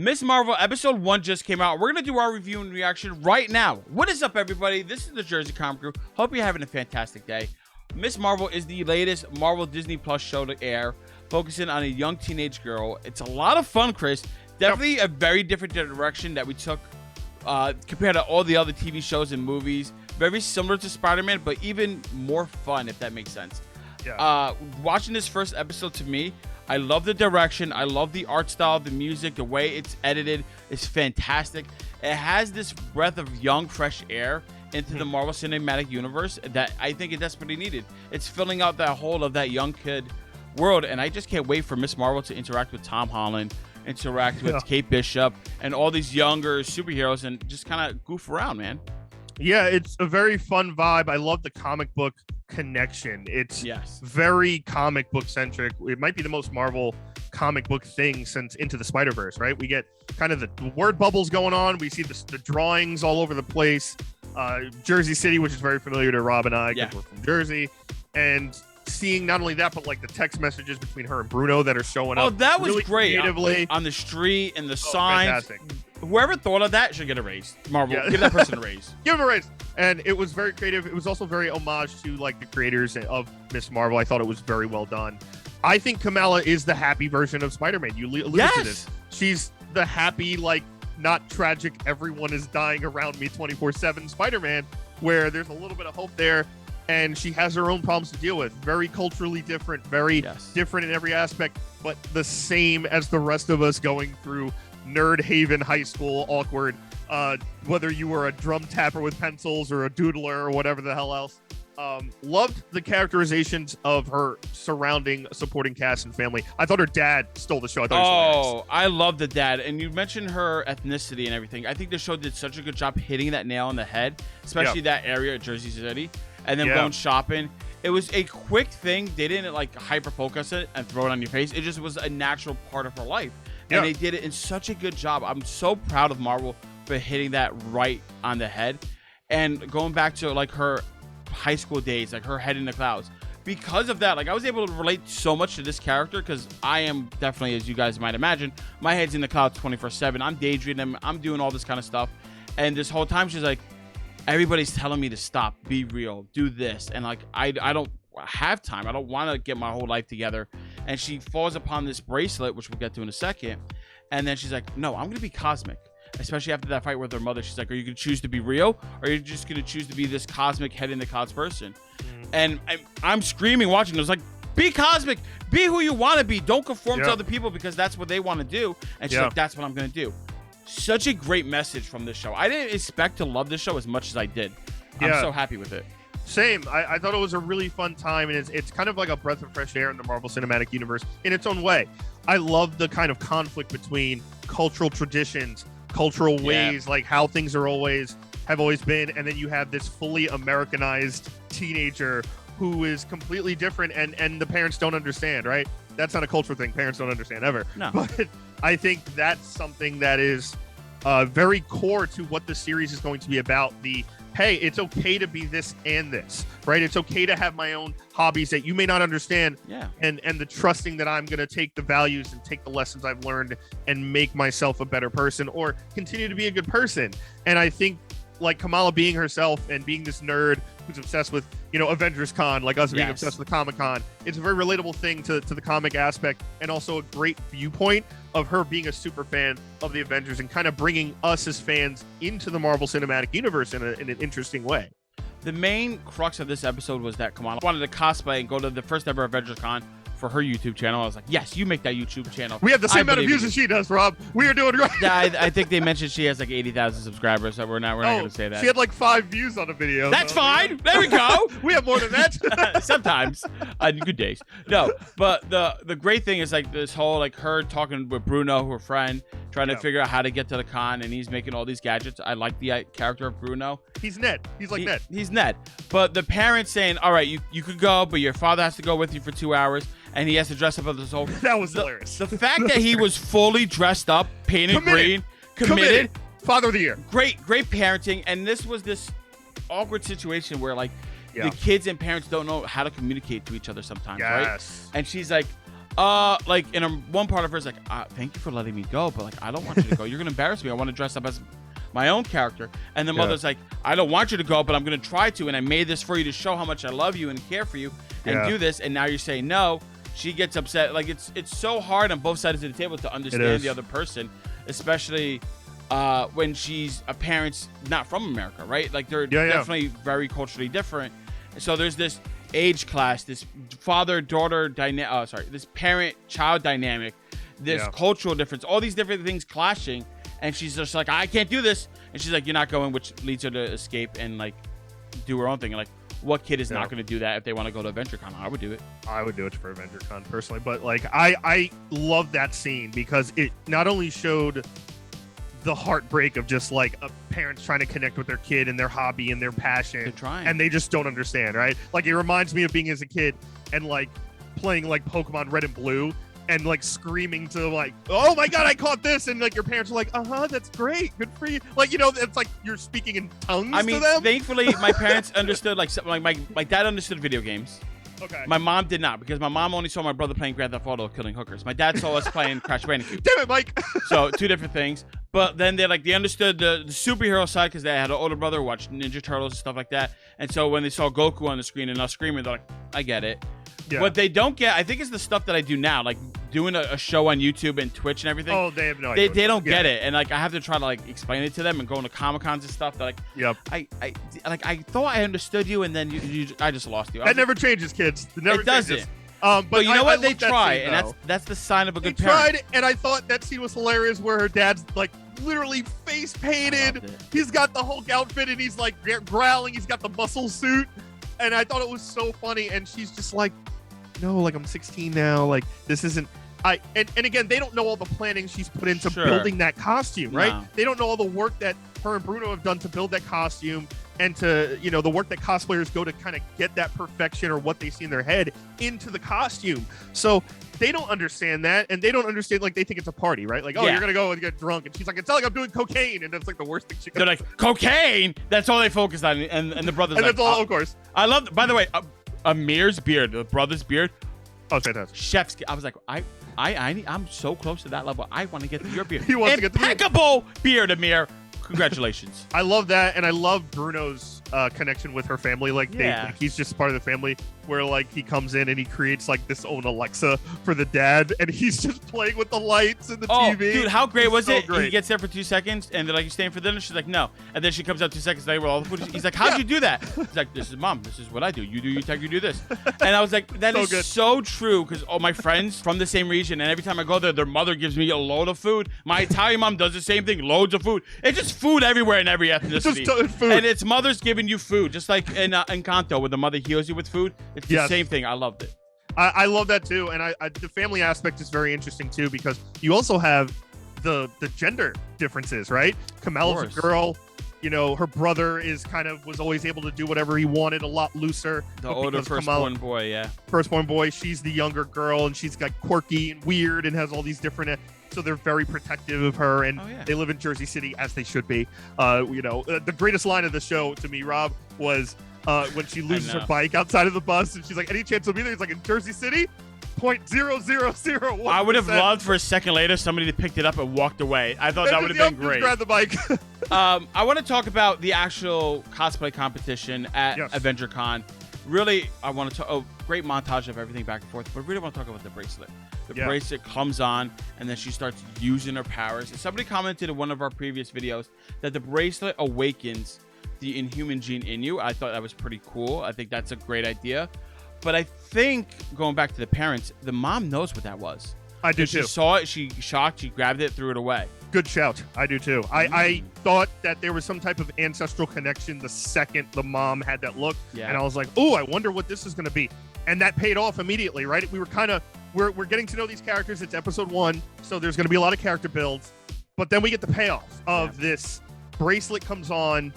Miss Marvel episode 1 just came out. We're going to do our review and reaction right now. What is up, everybody? This is the Jersey Comic Crew. Hope you're having a fantastic day. Miss Marvel is the latest Marvel Disney Plus show to air, focusing on a young teenage girl. It's a lot of fun, Chris. Definitely a very different direction that we took compared to all the other TV shows and movies. Very similar to Spider-Man, but even more fun, if that makes sense. Yeah. Watching this first episode, to me, I love the direction. I love the art style, the music, the way it's edited is fantastic. It has this breath of young, fresh air into the Marvel Cinematic Universe that I think it desperately needed. It's filling out that hole of that young kid world, and I just can't wait for Miss Marvel to interact with Tom Holland, interact with Kate Bishop, and all these younger superheroes, and just kind of goof around, man. Yeah, it's a very fun vibe. I love the comic book connection. It's very comic book centric. It might be the most Marvel comic book thing since Into the Spider-Verse, right? We get kind of the word bubbles going on. We see the drawings all over the place. Jersey City, which is very familiar to Rob and I because we're from Jersey. And seeing not only that, but like the text messages between her and Bruno that are showing up. Oh, that was really great. Creatively. On the street and the signs. Fantastic. Whoever thought of that should get a raise. Marvel, give that person a raise. Give him a raise. And it was very creative. It was also very homage to like the creators of Miss Marvel. I thought it was very well done. I think Kamala is the happy version of Spider-Man. You alluded to this. She's the happy, like, not tragic, everyone is dying around me 24/7 Spider-Man, where there's a little bit of hope there. And she has her own problems to deal with. Very culturally different, very different in every aspect, but the same as the rest of us going through Nerd Haven High School, awkward. Whether you were a drum tapper with pencils or a doodler or whatever the hell else. Loved the characterizations of her surrounding supporting cast and family. I thought her dad stole the show. I thought I love the dad. And you mentioned her ethnicity and everything. I think the show did such a good job hitting that nail on the head, especially that area of Jersey City. And then going shopping. It was a quick thing. They didn't like hyper focus it and throw it on your face. It just was a natural part of her life. And they did it in such a good job. I'm so proud of Marvel for hitting that right on the head. And going back to like her high school days, like her head in the clouds. Because of that, like I was able to relate so much to this character because I am definitely, as you guys might imagine, my head's in the clouds 24/7. I'm daydreaming. I'm doing all this kind of stuff. And this whole time she's like, everybody's telling me to stop, be real, do this. And like, I don't have time. I don't want to get my whole life together. And she falls upon this bracelet, which we'll get to in a second. And then she's like, no, I'm going to be cosmic. Especially after that fight with her mother. She's like, are you going to choose to be real? Or are you just going to choose to be this cosmic head in the clouds person? And I'm screaming watching. It was like, be cosmic. Be who you want to be. Don't conform to other people because that's what they want to do. And she's like, that's what I'm going to do. Such a great message from this show. I didn't expect to love this show as much as I did. I'm so happy with it. Same. I thought it was a really fun time, and it's kind of like a breath of fresh air in the Marvel Cinematic Universe in its own way. I love the kind of conflict between cultural traditions, cultural ways, like how things have always been, and then you have this fully Americanized teenager who is completely different, and the parents don't understand, right? That's not a cultural thing. Parents don't understand ever. No. But I think that's something that is very core to what the series is going to be about. Hey, it's okay to be this and this, right? It's okay to have my own hobbies that you may not understand. And the trusting that I'm going to take the values and take the lessons I've learned and make myself a better person or continue to be a good person. And I think like Kamala being herself and being this nerd who's obsessed with, Avengers Con, like us being obsessed with Comic Con. It's a very relatable thing to the comic aspect, and also a great viewpoint of her being a super fan of the Avengers and kind of bringing us as fans into the Marvel Cinematic Universe in an interesting way. The main crux of this episode was that Kamala wanted to cosplay and go to the first ever Avengers Con for her YouTube channel. I was like, yes, you make that YouTube channel. We have the same amount of views as she does, Rob. We are doing great. Yeah, I think they mentioned she has like 80,000 subscribers, so we're not going to say that. She had like 5 views on a video. That's fine. There we go. We have more than that. Sometimes. On good days. No, but the great thing is like this whole like her talking with Bruno, her friend, trying to figure out how to get to the con, and he's making all these gadgets. I like the character of Bruno. He's Ned. He's like Ned. He's Ned. But the parents saying, all right, you could go, but your father has to go with you for 2 hours. And he has to dress up as this whole. That was hilarious. The fact that he was fully dressed up, painted green, committed. Father of the year. Great parenting. And this was this awkward situation where like the kids and parents don't know how to communicate to each other sometimes, right? And she's like, Like in one part of her is like, thank you for letting me go, but like I don't want you to go. You're gonna embarrass me. I want to dress up as my own character. And the mother's like, I don't want you to go, but I'm gonna try to, and I made this for you to show how much I love you and care for you and do this. And now you're saying no. She gets upset. Like it's so hard on both sides of the table to understand the other person, especially when she's a parent's not from America, right? Like they're definitely very culturally different. So there's this age class, this father-daughter dynamic, this parent-child dynamic, this cultural difference, all these different things clashing, and she's just like, I can't do this, and she's like, you're not going, which leads her to escape and like do her own thing. Like, what kid is not going to do that if they want to go to AvengerCon? I would do it. I would do it for AvengerCon personally, but like I love that scene because it not only showed the heartbreak of just like parents trying to connect with their kid and their hobby and their passion, and they just don't understand, right? Like it reminds me of being as a kid and like playing like Pokemon Red and Blue and like screaming to like, oh my god, I caught this, and like your parents are like, that's great, good for you. Like, you know, it's like you're speaking in tongues. I mean, to them. Thankfully my parents understood, like my dad understood video games. Okay. My mom did not, because my mom only saw my brother playing Grand Theft Auto killing hookers. My dad saw us playing Crash Bandicoot. Damn it, Mike. So two different things. But then they understood the superhero side because they had an older brother who watched Ninja Turtles and stuff like that. And so when they saw Goku on the screen and us screaming, they're like, I get it. Yeah. What they don't get, I think, is the stuff that I do now, like doing a show on YouTube and Twitch and everything. Oh, they have no idea. They don't get it, and like I have to try to like explain it to them and going to Comic-Cons and stuff. That like, I thought I understood you, and then I just lost you. That never changes, kids. It doesn't. But you know what? They try, and that's the sign of a good parent. They tried, and I thought that scene was hilarious where her dad's like literally face painted. He's got the Hulk outfit, and he's like growling. He's got the muscle suit, and I thought it was so funny. And she's just like, no, like I'm 16 now. Like this isn't. And again, they don't know all the planning she's put into building that costume, right? No. They don't know all the work that her and Bruno have done to build that costume, and to, you know, the work that cosplayers go to kind of get that perfection or what they see in their head into the costume. So they don't understand that, and they don't understand, like, they think it's a party, right? Like, you're gonna go and get drunk, and she's like, it's not like I'm doing cocaine, and that's like the worst thing she could. They're like, cocaine? That's all they focus on, and the brother's and like, that's all, of course. I love. By the way, Amir's beard, the brother's beard. Oh, fantastic. Chef's. I was like, I'm so close to that level. I want to get to your beard. He wants to get to impeccable beard, Amir. Congratulations. I love that, and I love Bruno's connection with her family. Like, he's just part of the family, where like he comes in and he creates like this own Alexa for the dad, and he's just playing with the lights and the TV. Dude, how great was it? Great. He gets there for 2 seconds, and they're like, "You staying for dinner?" She's like, "No," and then she comes out 2 seconds later with all the food. He's like, "How'd you do that?" He's like, "This is mom. This is what I do. You do your tech, you do this." And I was like, "That is so true," because all my friends from the same region, and every time I go there, their mother gives me a load of food. My Italian mom does the same thing, loads of food. It's just food everywhere in every ethnicity. Just food. And it's mothers giving you food, just like in Encanto, where the mother heals you with food. It's the same thing. I loved it. I love that too, and the family aspect is very interesting too, because you also have the gender differences, right? Kamala's a girl, you know, her brother was always able to do whatever he wanted, a lot looser. The older firstborn boy, firstborn boy. She's the younger girl, and she's got quirky and weird, and has all these different. So they're very protective of her, and they live in Jersey City, as they should be. You know, the greatest line of the show to me, Rob, was when she loses her bike outside of the bus, and she's like, "Any chance he'll be there?" He's like, "In Jersey City, 0.0001%." I would have loved for a second later somebody to picked it up and walked away. I thought that would have been great. Grab the bike. I want to talk about the actual cosplay competition at AvengerCon. Really, I want to great montage of everything back and forth, but really want to talk about the bracelet. The bracelet comes on, and then she starts using her powers. And somebody commented in one of our previous videos that the bracelet awakens the Inhuman gene in you. I thought that was pretty cool. I think that's a great idea. But I think, going back to the parents, the mom knows what that was. I do too. She saw it, she shocked, she grabbed it, threw it away. Good shout. I do too. I thought that there was some type of ancestral connection the second the mom had that look. Yeah. And I was like, oh, I wonder what this is going to be. And that paid off immediately, right? We were kind of, we're getting to know these characters. It's episode 1, so there's going to be a lot of character builds. But then we get the payoff of this bracelet comes on,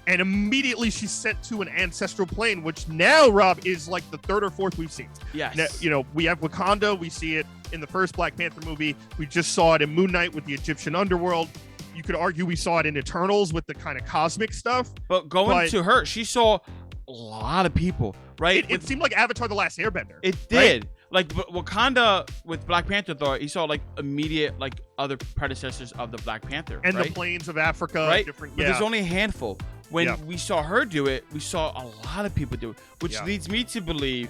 and immediately she's sent to an ancestral plane, which now, Rob, is like the 3rd or 4th we've seen. Yes. Now, you know, we have Wakanda. We see it in the first Black Panther movie. We just saw it in Moon Knight with the Egyptian underworld. You could argue we saw it in Eternals with the kind of cosmic stuff. But going to her, she saw a lot of people, right? It seemed like Avatar: The Last Airbender. It did. Right? Like Wakanda with Black Panther, though, he saw like immediate like other predecessors of the Black Panther, and right? the plains of Africa, right? Different, but there's only a handful. When we saw her do it, we saw a lot of people do it, which leads me to believe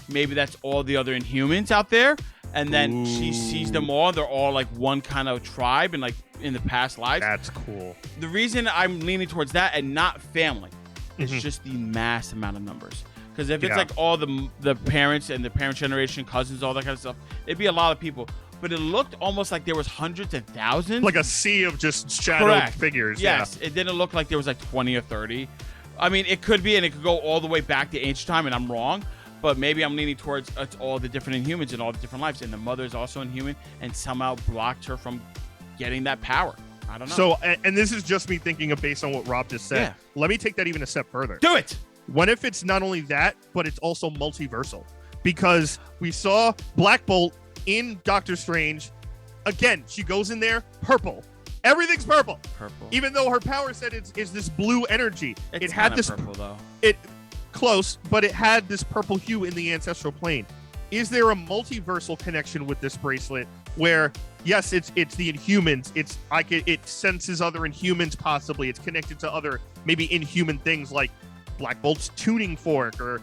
maybe that's all the other Inhumans out there, and then she sees them all. They're all like one kind of tribe, and like in the past lives. That's cool. The reason I'm leaning towards that and not family, it's just the mass amount of numbers. Because if it's like all the parents and the parent generation, cousins, all that kind of stuff, it'd be a lot of people. But it looked almost like there was hundreds and thousands. Like a sea of just shadowed figures. Yes. It didn't look like there was like 20 or 30. I mean, it could be, and it could go all the way back to ancient time, and I'm wrong. But maybe I'm leaning towards it's all the different Inhumans and all the different lives. And the mother is also Inhuman and somehow blocked her from getting that power. I don't know. So, and this is just me thinking of based on what Rob just said. Yeah. Let me take that even a step further. Do it! What if it's not only that, but it's also multiversal? Because we saw Black Bolt in Doctor Strange. Again, she goes in there, purple. Everything's purple. Purple. Even though her power set is this blue energy. It had this purple, though. Close, but it had this purple hue in the ancestral plane. Is there a multiversal connection with this bracelet where, yes, it's the Inhumans. It senses other Inhumans possibly. It's connected to other maybe inhuman things like Black Bolt's tuning fork or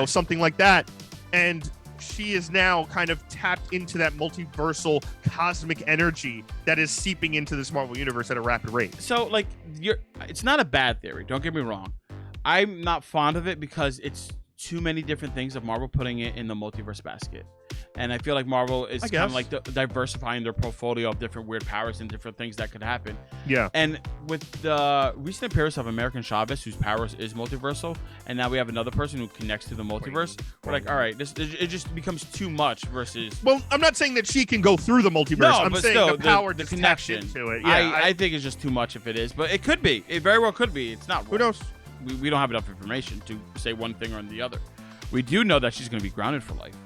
something like that, and she is now kind of tapped into that multiversal cosmic energy that is seeping into this Marvel universe at a rapid rate. So like it's not a bad theory, don't get me wrong. I'm not fond of it because it's too many different things of Marvel putting it in the multiverse basket. And I feel like Marvel is kind of like diversifying their portfolio of different weird powers and different things that could happen. Yeah. And with the recent appearance of American Chavez, whose powers is multiversal, and now we have another person who connects to the multiverse, we're like, all right, it just becomes too much versus... Well, I'm not saying that she can go through the multiverse. No, I'm but saying still, the power the just connection taps into it. Yeah, I think it's just too much if it is, but it could be. It very well could be. It's not. Who knows? We don't have enough information to say one thing or the other. We do know that she's going to be grounded for life.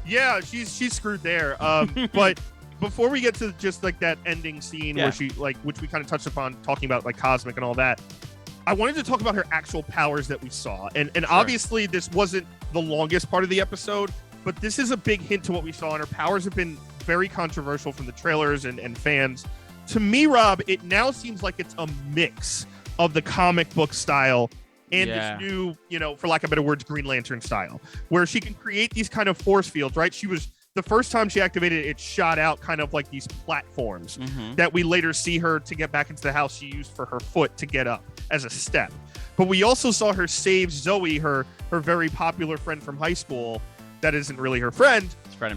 Yeah, she's screwed there. But before we get to just like that ending scene where she which we kind of touched upon talking about like cosmic and all that, I wanted to talk about her actual powers that we saw. And obviously this wasn't the longest part of the episode, but this is a big hint to what we saw. And her powers have been very controversial from the trailers and fans. To me, Rob, it now seems like it's a mix of the comic book style and this new, for lack of better words, Green Lantern style, where she can create these kind of force fields, right? She was, the first time she activated it, shot out kind of like these platforms that we later see her to get back into the house she used for her foot to get up as a step. But we also saw her save Zoe, her very popular friend from high school that isn't really her friend,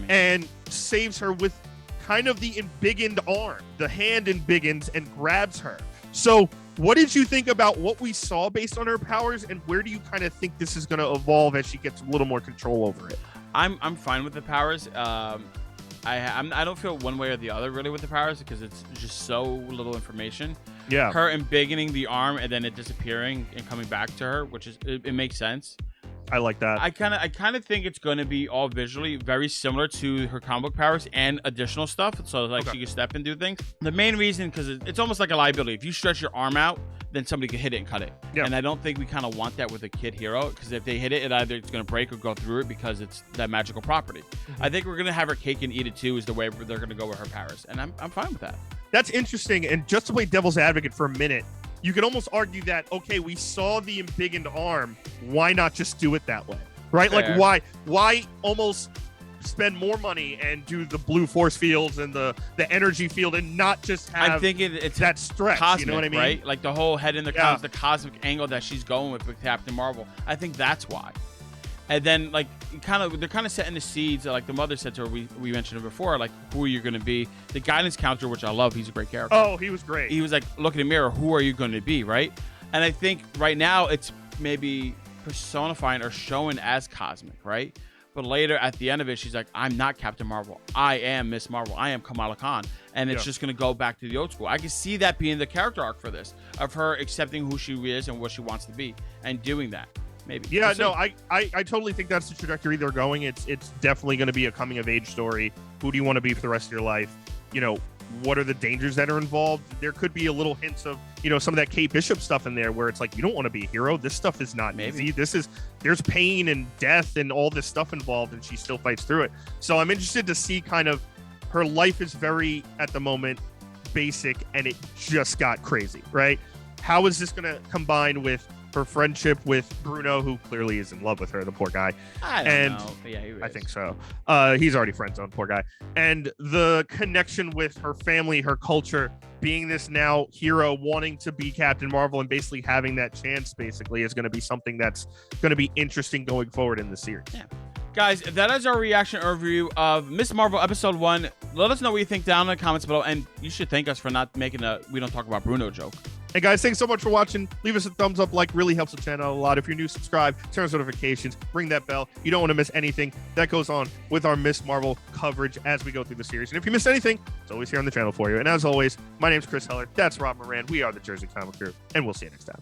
and saves her with kind of the embiggened arm. The hand embiggens and grabs her. So what did you think about what we saw based on her powers, and where do you kind of think this is going to evolve as she gets a little more control over it? I'm fine with the powers. I don't feel one way or the other really with the powers because it's just so little information. Yeah. Her embiggening the arm and then it disappearing and coming back to her, which is it makes sense. I like that. I kind of think it's going to be all visually very similar to her comic book powers and additional stuff. So like she can step and do things. The main reason, because it's almost like a liability. If you stretch your arm out, then somebody can hit it and cut it. Yeah. And I don't think we kind of want that with a kid hero, because if they hit it, either it's going to break or go through it because it's that magical property. I think we're going to have her cake and eat it too is the way they're going to go with her powers. And I'm fine with that. That's interesting. And just to play devil's advocate for a minute, you could almost argue that, okay, we saw the embiggened arm. Why not just do it that way? Right? Fair. Like, why almost spend more money and do the blue force fields and the energy field and not just have I'm thinking it's that stretch, cosmic, you know what I mean? Right? Like the whole head in the the cosmic angle that she's going with Captain Marvel. I think that's why. And then, like, they're kind of setting the seeds. Like the mother said to her, we mentioned it before, like, who are you going to be? The guidance counselor, which I love, he's a great character. Oh, he was great. He was like, look in the mirror, who are you going to be, right? And I think right now it's maybe personifying or showing as cosmic, right? But later at the end of it, she's like, I'm not Captain Marvel. I am Miss Marvel. I am Kamala Khan. And it's just going to go back to the old school. I can see that being the character arc for this, of her accepting who she is and what she wants to be and doing that. Maybe. Yeah, no, I totally think that's the trajectory they're going. It's definitely going to be a coming of age story. Who do you want to be for the rest of your life? You know, what are the dangers that are involved. There could be a little hints of, some of that Kate Bishop stuff in there where it's like, you don't want to be a hero. This stuff is not easy. There's pain and death and all this stuff involved, and she still fights through it. So I'm interested to see kind of her life is very, at the moment, basic, and it just got crazy, right? How is this going to combine with her friendship with Bruno, who clearly is in love with her, the poor guy? I don't know. Yeah, he is. I think so. He's already friend zoned, poor guy. And the connection with her family, her culture, being this now hero, wanting to be Captain Marvel and basically having that chance basically is going to be something that's going to be interesting going forward in the series. Yeah. Guys, that is our reaction overview of Miss Marvel Episode 1. Let us know what you think down in the comments below, and you should thank us for not making a "we don't talk about Bruno" joke. Hey guys, thanks so much for watching. Leave us a thumbs up, really helps the channel a lot. If you're new, subscribe, turn on notifications, ring that bell. You don't want to miss anything that goes on with our Miss Marvel coverage as we go through the series. And if you missed anything, it's always here on the channel for you. And as always, my name's Chris Heller. That's Rob Moran. We are the Jersey Comic Crew, and we'll see you next time.